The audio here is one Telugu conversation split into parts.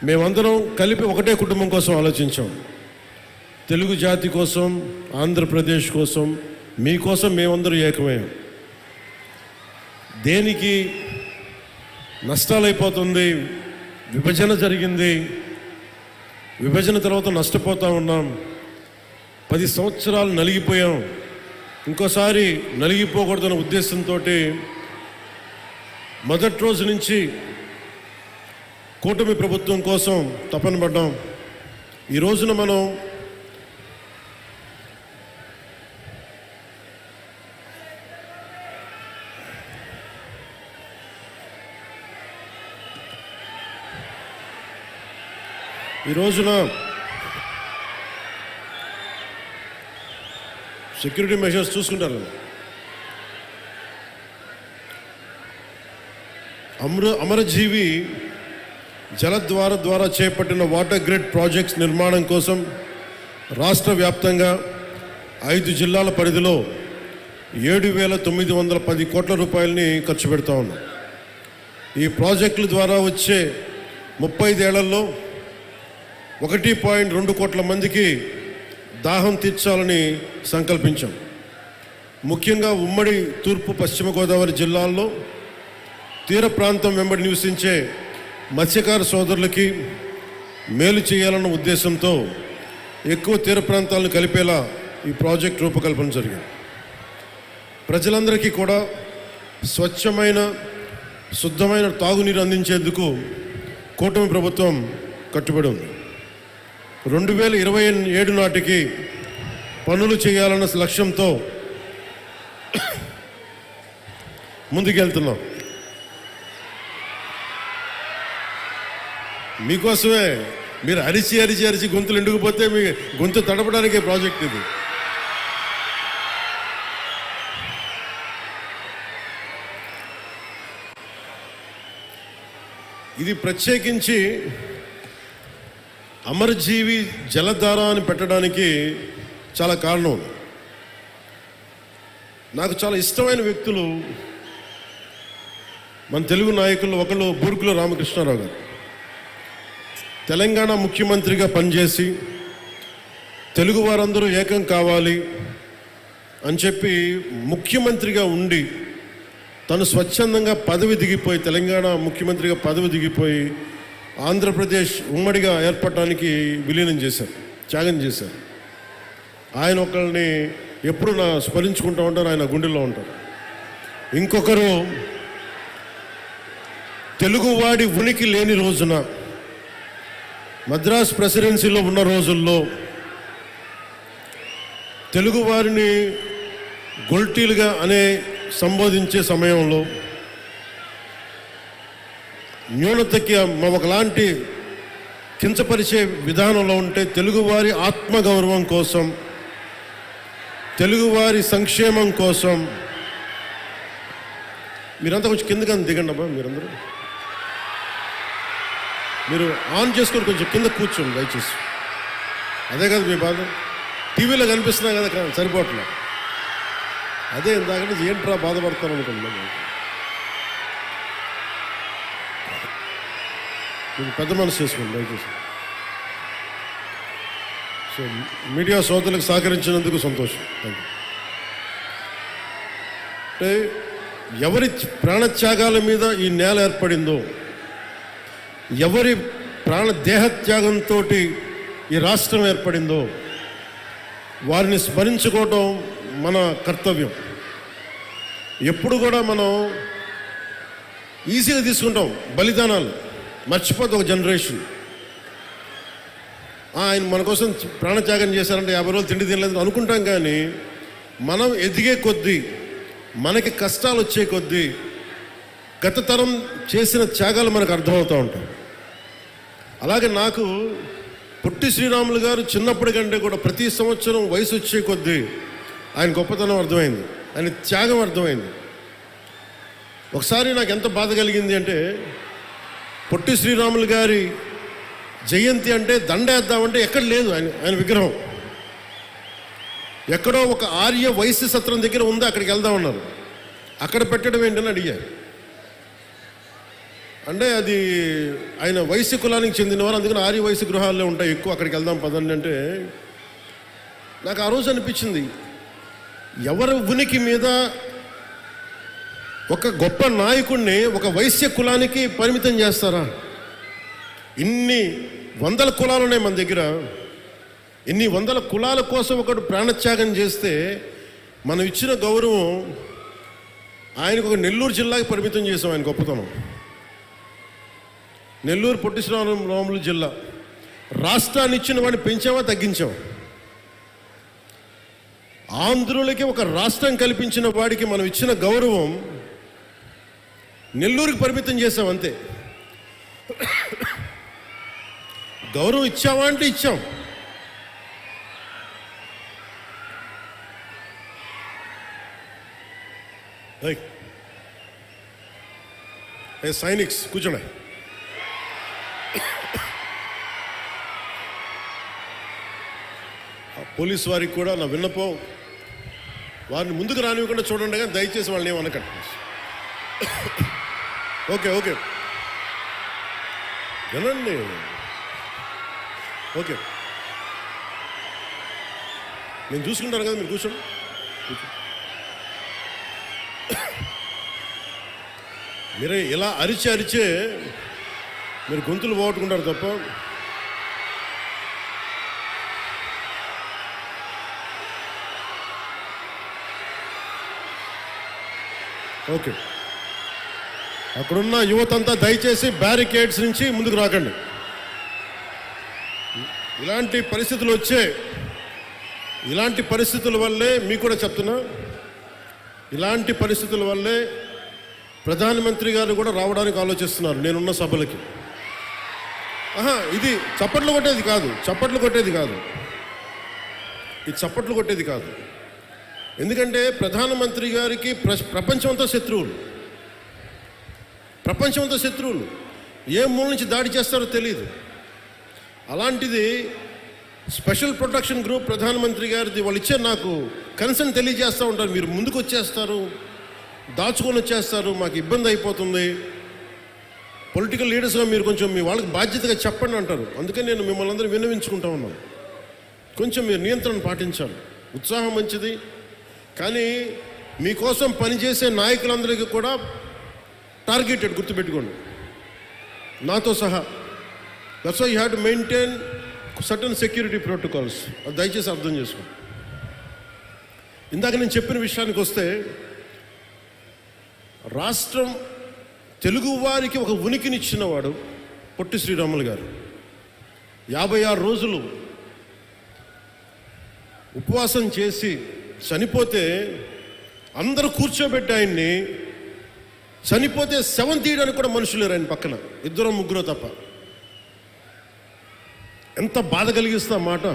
మేమందరం కలిపి ఒకటే కుటుంబం కోసం ఆలోచించాం. తెలుగు జాతి కోసం, ఆంధ్రప్రదేశ్ కోసం, మీకోసం మేమందరం ఏకమయ్యాం. దేనికి నష్టాలైపోతుంది, విభజన జరిగింది, విభజన తర్వాత నష్టపోతూ ఉన్నాం, 10 సంవత్సరాలు నలిగిపోయాం, ఇంకోసారి నలిగిపోకూడదన్న ఉద్దేశంతో మొదటి రోజు నుంచి కూటమి ప్రభుత్వం కోసం తపన పడ్డాం. ఈ రోజున మనం సెక్యూరిటీ మెజర్స్ చూసుకుంటారు. అమరజీవి జలద్వార ద్వారా చేపట్టిన వాటర్ గ్రిడ్ ప్రాజెక్ట్స్ నిర్మాణం కోసం రాష్ట్ర వ్యాప్తంగా 5 జిల్లాల పరిధిలో 7,910 కోట్ల రూపాయలని ఖర్చు పెడతా ఉన్నాం. ఈ ప్రాజెక్టుల ద్వారా వచ్చే 35 ఏళ్లలో 1.2 కోట్ల మందికి దాహం తీర్చాలని సంకల్పించాం. ముఖ్యంగా ఉమ్మడి తూర్పు పశ్చిమ గోదావరి జిల్లాల్లో తీర ప్రాంతం వెంబడి నివసించే మత్స్యకార సోదరులకి మేలు చేయాలన్న ఉద్దేశంతో ఎక్కువ తీర ప్రాంతాలను కలిపేలా ఈ ప్రాజెక్ట్ రూపకల్పన జరిగింది. ప్రజలందరికీ కూడా స్వచ్ఛమైన, శుద్ధమైన తాగునీరు అందించేందుకు కూటమి ప్రభుత్వం కట్టుబడి ఉంది. 2027 నాటికి పనులు చేయాలన్న లక్ష్యంతో ముందుకెళ్తున్నాం. మీకోసమే. మీరు అరిచి అరిచి అరిచి గొంతులు ఎండుకుపోతే మీ గొంతు తడపడానికే ప్రాజెక్ట్ ఇది. ఇది ప్రత్యేకించి అమరజీవి జలధార అని పెట్టడానికి చాలా కారణం. నాకు చాలా ఇష్టమైన వ్యక్తులు మన తెలుగు నాయకులు. ఒకళ్ళు బూర్గుల రామకృష్ణారావు గారు. తెలంగాణ ముఖ్యమంత్రిగా పనిచేసి తెలుగు వారందరూ ఏకం కావాలి అని చెప్పి ముఖ్యమంత్రిగా ఉండి తను స్వచ్ఛందంగా పదవి దిగిపోయి, తెలంగాణ ముఖ్యమంత్రిగా పదవి దిగిపోయి ఆంధ్రప్రదేశ్ ఉమ్మడిగా ఏర్పడటానికి విలీనం చేశారు, త్యాగం చేశారు. ఆయన ఒకరిని ఎప్పుడు స్మరించుకుంటూ ఉంటారు, ఆయన గుండెల్లో ఉంటారు. ఇంకొకరు తెలుగువాడి ఉనికి లేని రోజున, మద్రాస్ ప్రెసిడెన్సీలో ఉన్న రోజుల్లో తెలుగువారిని గొల్టీలుగా సంబోధించే సమయంలో న్యూనతకి ఒకలాంటి కించపరిచే విధానంలో ఉంటే తెలుగువారి ఆత్మగౌరవం కోసం, తెలుగువారి సంక్షేమం కోసం మీరంతా కొంచెం కిందకి దిగండి అబ్బా. మీరు ఆన్ చేసుకొని కొంచెం కింద కూర్చోండి దయచేసి. అదే కదా మీ బాధ. టీవీలో కనిపిస్తున్నాయి కదా, సరిపోవట్లే. అదే ఇందాక ఏంట్రా బాధపడతాను అనుకుంటున్నాను. మీరు పెద్ద మనసు చేసుకోండి దయచేసి. సో మీడియా సోదరులకు సహకరించినందుకు సంతోషం. Thank you. అంటే ఎవరి ప్రాణత్యాగాల మీద ఈ నేల ఏర్పడిందో, ఎవరి దేహత్యాగంతో ఈ రాష్ట్రం ఏర్పడిందో వారిని స్మరించుకోవటం మన కర్తవ్యం. ఎప్పుడు కూడా మనం ఈజీగా తీసుకుంటాం బలిదానాలు, మర్చిపోతే ఒక జనరేషన్. ఆయన మన కోసం ప్రాణత్యాగం చేశారంటే 50 రోజులు తిండి తినలేదు అనుకుంటాం. కానీ మనం ఎదిగే కొద్దీ, మనకి కష్టాలు వచ్చే కొద్దీ గత తరం చేసిన త్యాగాలు మనకు అర్థమవుతూ ఉంటాయి. అలాగే నాకు పొట్టి శ్రీరాములు గారు చిన్నప్పటి కంటే కూడా ప్రతి సంవత్సరం వయసు వచ్చే కొద్దీ ఆయన గొప్పతనం అర్థమైంది, ఆయన త్యాగం అర్థమైంది. ఒకసారి నాకు ఎంత బాధ కలిగింది అంటే, పొట్టి శ్రీరాములు గారి జయంతి అంటే దండేద్దామంటే ఎక్కడ లేదు ఆయన విగ్రహం. ఎక్కడో ఒక ఆర్య వైశ్య సత్రం దగ్గర ఉంది, అక్కడికి వెళ్దామన్నారు. అక్కడ పెట్టడం ఏంటని అడిగారు. అంటే అది ఆయన వైశ్య కులానికి చెందినవారు, అందుకని ఆర్య వైశ్య గృహాల్లో ఉంటాయి ఎక్కువ, అక్కడికి వెళ్దాం పదండి అంటే నాకు ఆ రోజు అనిపించింది, ఎవరి ఉనికి మీద ఒక గొప్ప నాయకుడిని ఒక వైశ్య కులానికి పరిమితం చేస్తారా? ఇన్ని వందల కులాలు ఉన్నాయి మన దగ్గర. ఇన్ని వందల కులాల కోసం ఒకడు ప్రాణత్యాగం చేస్తే మనం ఇచ్చిన గౌరవం ఆయనకు ఒక నెల్లూరు జిల్లాకి పరిమితం చేసాం. ఆయన గొప్పతనం నెల్లూరు పొట్టి శ్రీరాములు జిల్లా. రాష్ట్రాన్ని ఇచ్చిన వాడిని పెంచామా తగ్గించాం? ఆంధ్రులకి ఒక రాష్ట్రం కల్పించిన వాడికి మనం ఇచ్చిన గౌరవం నెల్లూరుకి పరిమితం చేసాం అంతే. గౌరవం ఇచ్చావా అంటే ఇచ్చాం. సైనిక్స్ కూర్చోండి. పోలీసు వారికి కూడా నా విన్నపం, వారిని ముందుకు రానివ్వకుండా చూడండి, కానీ దయచేసి వాళ్ళని ఏమనకండి. ఓకే ఓకే వినండి. ఓకే నేను చూసుకుంటాను కదా, మీరు కూర్చోండి. మీరే ఇలా అరిచే మీరు గొంతులు పోగొట్టుకుంటారు తప్ప. ఓకే, అక్కడున్న యువతంతా దయచేసి బ్యారికేడ్స్ నుంచి ముందుకు రాకండి. ఇలాంటి పరిస్థితులు ఇలాంటి పరిస్థితుల వల్లే మీకు కూడా చెప్తున్నా, ఇలాంటి పరిస్థితుల వల్లే ప్రధానమంత్రి గారు కూడా రావడానికి ఆలోచిస్తున్నారు నేనున్న సభలకి. ఇది చప్పట్లు కొట్టేది కాదు, ఇది చప్పట్లు కొట్టేది కాదు. ఎందుకంటే ప్రధానమంత్రి గారికి ప్రపంచమంతా శత్రువులు, ఏ మూల నుంచి దాడి చేస్తారో తెలియదు. అలాంటిది స్పెషల్ ప్రొటెక్షన్ గ్రూప్ ప్రధానమంత్రి గారిది, వాళ్ళు ఇచ్చే నాకు కన్సర్న్ తెలియజేస్తూ ఉంటారు. మీరు ముందుకు వచ్చేస్తారు, దాచుకొని వచ్చేస్తారు, మాకు ఇబ్బంది అయిపోతుంది, పొలిటికల్ లీడర్స్గా మీరు కొంచెం మీ వాళ్ళకి బాధ్యతగా చెప్పండి అంటారు. అందుకని నేను మిమ్మల్ని అందరూ విన్నవించుకుంటా ఉన్నాను, కొంచెం మీరు నియంత్రణ పాటించాలి. ఉత్సాహం మంచిది, కానీ మీకోసం పనిచేసే నాయకులందరికీ కూడా టార్గెటెడ్, గుర్తుపెట్టుకోండి, నాతో సహా. That's why you have to maintain certain security protocols. అది దయచేసి అర్థం చేసుకోండి. ఇందాక నేను చెప్పిన విషయానికి వస్తే, రాష్ట్రం తెలుగు వారికి ఒక ఉనికినిచ్చినవాడు పొట్టి శ్రీరాములు గారు. 56 రోజులు ఉపవాసం చేసి చనిపోతే అందరూ కూర్చోబెట్టి ఆయన్ని, చనిపోతే శవం తీయడానికి కూడా మనుషులు లేరు ఆయన పక్కన, 2-3 తప్ప. ఎంత బాధ కలిగిస్తా మాట.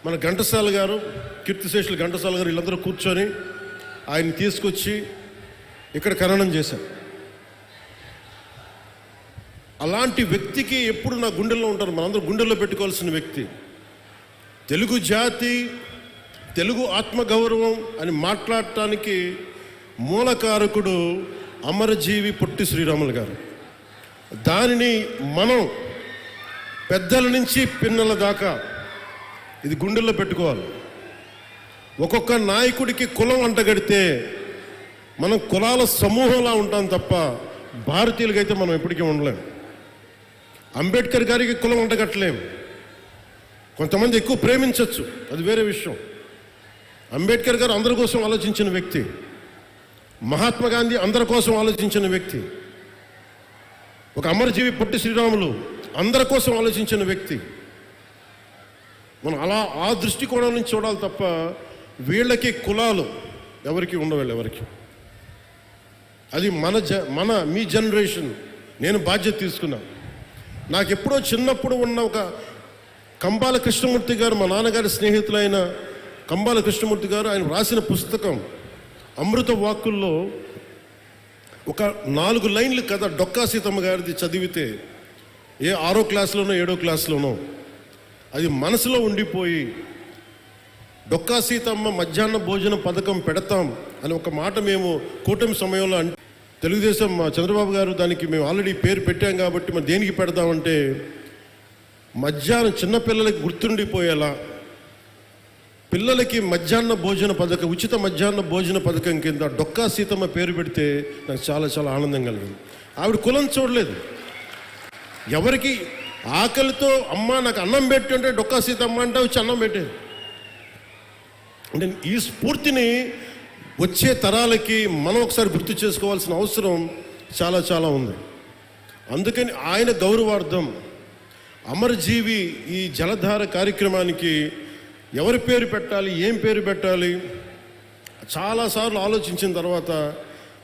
మన ఘంటసాల గారు, కీర్తిశేషులు ఘంటసాల గారు, వీళ్ళందరూ కూర్చొని ఆయన్ని తీసుకొచ్చి ఇక్కడ ఖననం చేశారు. అలాంటి వ్యక్తికి ఎప్పుడు నా గుండెల్లో ఉంటారు, మనందరూ గుండెల్లో పెట్టుకోవాల్సిన వ్యక్తి. తెలుగు జాతి, తెలుగు ఆత్మగౌరవం అని మాట్లాడటానికి మూలకారకుడు అమరజీవి పొట్టి శ్రీరాములు గారు. దానిని మనం పెద్దల నుంచి పిన్నల దాకా ఇది గుండెల్లో పెట్టుకోవాలి. ఒక్కొక్క నాయకుడికి కులం అంటగడితే మనం కులాల సమూహంలా ఉంటాం తప్ప భారతీయులకైతే మనం ఎప్పటికీ ఉండలేం. అంబేద్కర్ గారికి కులం అంటగట్టలేం. కొంతమంది ఎక్కువ ప్రేమించవచ్చు, అది వేరే విషయం. అంబేద్కర్ గారు అందరి కోసం ఆలోచించిన వ్యక్తి. మహాత్మా గాంధీ అందరి కోసం ఆలోచించిన వ్యక్తి. ఒక అమరజీవి పొట్టి శ్రీరాములు అందరి కోసం ఆలోచించిన వ్యక్తి. మనం అలా ఆ దృష్టికోణం నుంచి చూడాలి తప్ప వీళ్ళకి కులాలు ఎవరికి ఉండవు, ఎవరికి. అది మీ జనరేషన్. నేను బాధ్యత తీసుకున్నా. నాకు ఎప్పుడో చిన్నప్పుడు ఉన్న ఒక కంబాల కృష్ణమూర్తి గారు, మా నాన్నగారి స్నేహితులైన కంబాల కృష్ణమూర్తి గారు, ఆయన రాసిన పుస్తకం అమృత వాక్కుల్లో ఒక 4 లైన్లు కథ డొక్కా సీతమ్మ గారిది చదివితే, ఏ 6వ క్లాస్లోనో 7వ క్లాస్లోనో అది మనసులో ఉండిపోయి, డొక్కా సీతమ్మ మధ్యాహ్న భోజన పథకం పెడతాం అని ఒక మాట మేము కూటమి సమయంలో అంటే తెలుగుదేశం మా చంద్రబాబు గారు దానికి మేము ఆల్రెడీ పేరు పెట్టాం కాబట్టి మరి దేనికి పెడతామంటే మధ్యాహ్నం చిన్నపిల్లలకి గుర్తుండిపోయేలా పిల్లలకి మధ్యాహ్న భోజన పథకం ఉచిత మధ్యాహ్న భోజన పథకం కింద డొక్కా సీతమ్మ పేరు పెడితే నాకు చాలా చాలా ఆనందం కలిగింది. ఆవిడ కులం చూడలేదు, ఎవరికి ఆకలితో అమ్మ నాకు అన్నం పెట్టు అంటే డొక్కా సీతమ్మ అంటే వచ్చి అన్నం పెట్టేది. అంటే ఈ స్ఫూర్తిని వచ్చే తరాలకి మనం ఒకసారి గుర్తు చేసుకోవాల్సిన అవసరం చాలా చాలా ఉంది. అందుకని ఆయన గౌరవార్థం అమరజీవి ఈ జలధార కార్యక్రమానికి ఎవరి పేరు పెట్టాలి, ఏం పేరు పెట్టాలి చాలాసార్లు ఆలోచించిన తర్వాత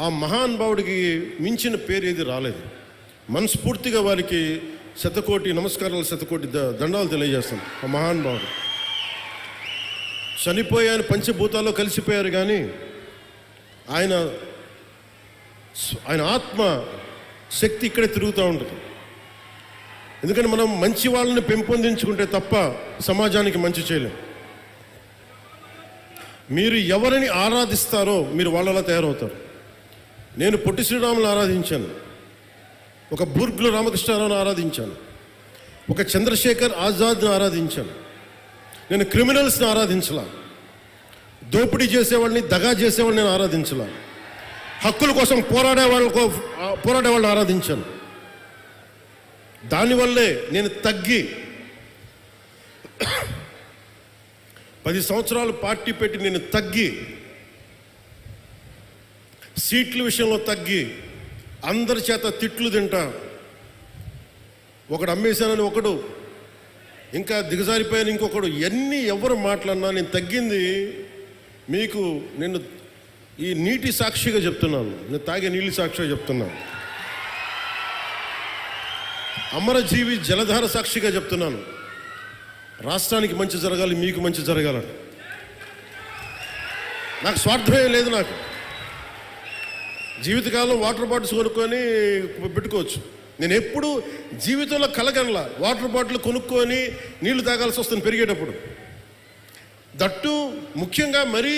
ఆ మహానుభావుడికి మించిన పేరు ఏది రాలేదు. మనస్ఫూర్తిగా వారికి శతకోటి నమస్కారాలు, శతకోటి దండాలు తెలియజేస్తాం. ఆ మహానుభావుడు చనిపోయాను, పంచభూతాల్లో కలిసిపోయారు, కానీ ఆయన ఆత్మ శక్తి ఇక్కడే తిరుగుతూ ఉంటుంది. ఎందుకంటే మనం మంచి వాళ్ళని పెంపొందించుకుంటే తప్ప సమాజానికి మంచి చేయలేం. మీరు ఎవరిని ఆరాధిస్తారో మీరు వాళ్ళలా తయారవుతారు. నేను పొట్టి శ్రీరాములను ఆరాధించాను, ఒక బూర్గుల రామకృష్ణారావుని ఆరాధించాను, ఒక చంద్రశేఖర్ ఆజాద్ని ఆరాధించాను. నేను క్రిమినల్స్ని ఆరాధించలా, దోపిడీ చేసేవాడిని, దగా చేసేవాడిని నేను ఆరాధించలా, హక్కుల కోసం పోరాడే వాళ్ళని ఆరాధించాను. దానివల్లే నేను తగ్గి 10 సంవత్సరాలు పార్టీ పెట్టి నేను తగ్గి సీట్ల విషయంలో తగ్గి అందరి చేత తిట్లు తింటా. ఒకడు అమ్మేశానని ఒకడు, ఇంకా దిగజారిపోయాను ఇంకొకడు, ఎవరు మాట్లాడినా నేను తగ్గింది. మీకు నేను ఈ నీటి సాక్షిగా చెప్తున్నాను, నేను తాగే నీళ్ళు సాక్షిగా చెప్తున్నాను, అమరజీవి జలధార సాక్షిగా చెప్తున్నాను. రాష్ట్రానికి మంచి జరగాలి, మీకు మంచి జరగాలని నాకు స్వార్థమే లేదు. నాకు జీవితకాలం వాటర్ బాటిల్స్ కొనుక్కొని పెట్టుకోవచ్చు. నేను ఎప్పుడు జీవితంలో కలగనలా వాటర్ బాటిల్ కొనుక్కొని నీళ్లు తాగాల్సి వస్తుంది పెరిగేటప్పుడు. దట్టు ముఖ్యంగా మరీ